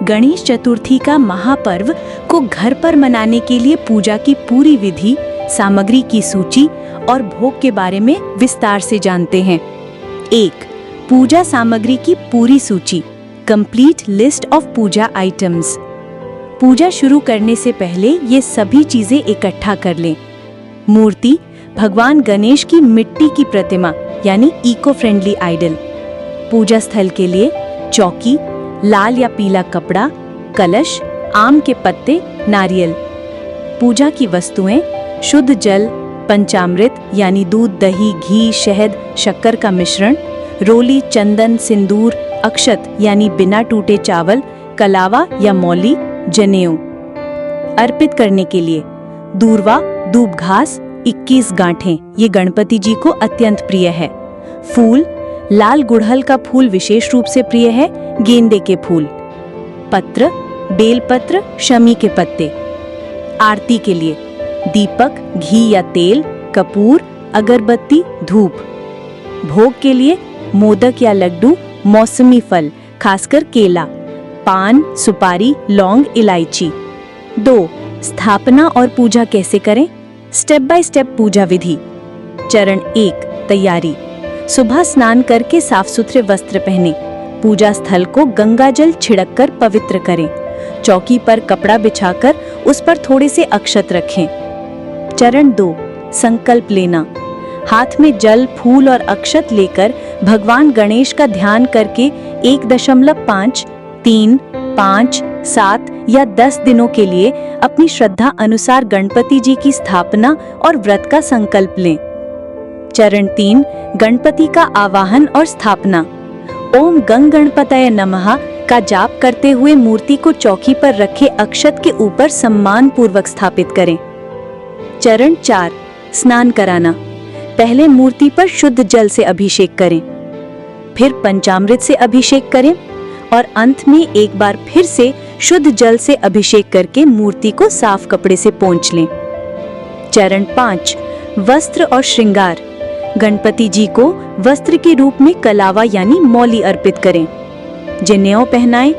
गणेश चतुर्थी का महापर्व को घर पर मनाने के लिए पूजा की पूरी विधि, सामग्री की सूची और भोग के बारे में विस्तार से जानते हैं। 1. पूजा सामग्री की पूरी सूची, complete list of puja items. पूजा शुरू करने से पहले ये सभी चीजें इकट्ठा कर लें। मूर्ति, भगवान गणेश की मिट्टी की प्रतिमा यानी इको फ्रेंडली आइडल। पूजा स्थल के लिए चौकी, लाल या पीला कपड़ा, कलश, आम के पत्ते, नारियल। पूजा की वस्तुएं, शुद्ध जल, पंचामृत यानी दूध, दही, घी, शहद, शक्कर का मिश्रण, रोली, चंदन, सिंदूर, अक्षत यानी बिना टूटे चावल, कलावा या मौली, जनेऊ। अर्पित करने के लिए दूर्वा, दूब घास, 21 गांठें, ये गणपति जी को अत्यंत प्रिय है। फूल, लाल गुड़हल का फूल विशेष रूप से प्रिय है, गेंदे के फूल। पत्र, बेलपत्र, शमी के पत्ते। आरती के लिए दीपक, घी या तेल, कपूर, अगरबत्ती, धूप। भोग के लिए मोदक या लड्डू, मौसमी फल खासकर केला, पान, सुपारी, लौंग, इलायची। 2. स्थापना और पूजा कैसे करें? स्टेप बाय स्टेप पूजा विधि। चरण 1. तैयारी। सुबह स्नान करके साफ सुथरे वस्त्र पहने। पूजा स्थल को गंगा जल छिड़ककर पवित्र करें। चौकी पर कपड़ा बिछाकर उस पर थोड़े से अक्षत रखें। चरण 2. संकल्प लेना। हाथ में जल, फूल और अक्षत लेकर भगवान गणेश का ध्यान करके 1.5, 3, 5, 7 या 10 दिनों के लिए अपनी श्रद्धा अनुसार गणपति जी की स्थापना और व्रत का संकल्प लें। चरण 3. गणपति का आवाहन और स्थापना। ओम गंग गणपतये नमः का जाप करते हुए मूर्ति को चौकी पर रखे अक्षत के ऊपर सम्मान पूर्वक स्थापित करें। चरण 4. स्नान कराना। पहले मूर्ति पर शुद्ध जल से अभिषेक करें, फिर पंचामृत से अभिषेक करें और अंत में एक बार फिर से शुद्ध जल से अभिषेक करके मूर्ति को साफ कपड़े से पोंछ लें। चरण 5. वस्त्र और श्रृंगार। गणपति जी को वस्त्र के रूप में कलावा यानी मौली अर्पित करें। जनेऊ पहनाएं।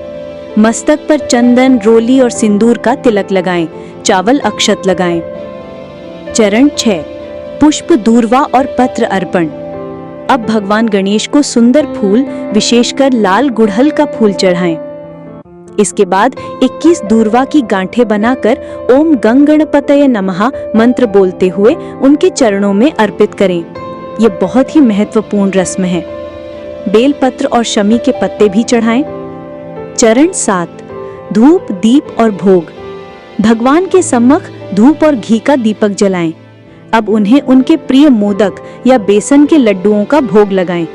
मस्तक पर चंदन, रोली और सिंदूर का तिलक लगाएं। चावल अक्षत लगाएं। चरण 6. पुष्प, दूर्वा और पत्र अर्पण। अब भगवान गणेश को सुंदर फूल, विशेषकर लाल गुड़हल का फूल चढ़ाएं। इसके बाद 21 दूर्वा की गांठें बनाकर ओम गंग गणपतये नमः मंत्र बोलते हुए उनके चरणों में अर्पित करें। ये बहुत ही महत्वपूर्ण रस्म है। बेलपत्र और शमी के पत्ते भी चढ़ाएं। चरण 7. धूप, दीप और भोग। भगवान के सम्मुख धूप और घी का दीपक जलाएं। अब उन्हें उनके प्रिय मोदक या बेसन के लड्डुओं का भोग लगाएं।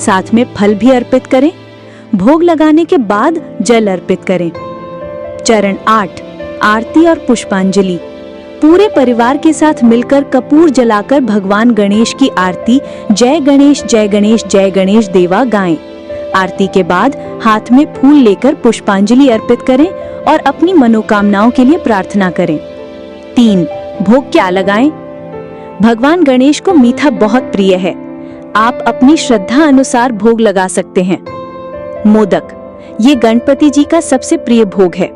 साथ में फल भी अर्पित करें। भोग लगाने के बाद जल अर्पित करें। चरण 8. आरती और पुष्पांजलि। पूरे परिवार के साथ मिलकर कपूर जलाकर भगवान गणेश की आरती जय गणेश जय गणेश जय गणेश देवा गाएं। आरती के बाद हाथ में फूल लेकर पुष्पांजलि अर्पित करें और अपनी मनोकामनाओं के लिए प्रार्थना करें। 3. भोग क्या लगाएं? भगवान गणेश को मीठा बहुत प्रिय है। आप अपनी श्रद्धा अनुसार भोग लगा सकते हैं। मोदक, ये गणपति जी का सबसे प्रिय भोग है।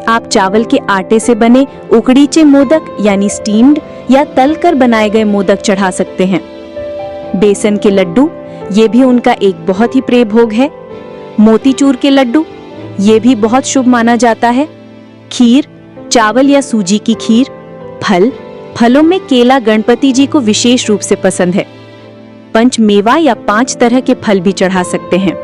आप चावल के आटे से बने उकड़ीचे मोदक यानी स्टीम्ड या तलकर बनाए गए मोदक चढ़ा सकते हैं। बेसन के लड्डू, ये भी उनका एक बहुत ही प्रिय भोग है। मोतीचूर के लड्डू, ये भी बहुत शुभ माना जाता है। खीर, चावल या सूजी की खीर। फलों में केला गणपति जी को विशेष रूप से पसंद है। पंचमेवा या 5 तरह के फल भी चढ़ा सकते हैं।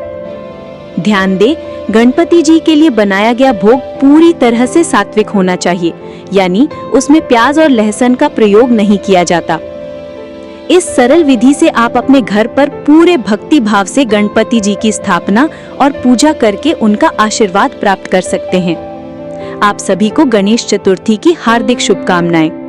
ध्यान दें, गणपति जी के लिए बनाया गया भोग पूरी तरह से सात्विक होना चाहिए, यानी उसमें प्याज और लहसुन का प्रयोग नहीं किया जाता। इस सरल विधि से आप अपने घर पर पूरे भक्ति भाव से गणपति जी की स्थापना और पूजा करके उनका आशीर्वाद प्राप्त कर सकते हैं। आप सभी को गणेश चतुर्थी की हार्दिक शुभकामनाएं।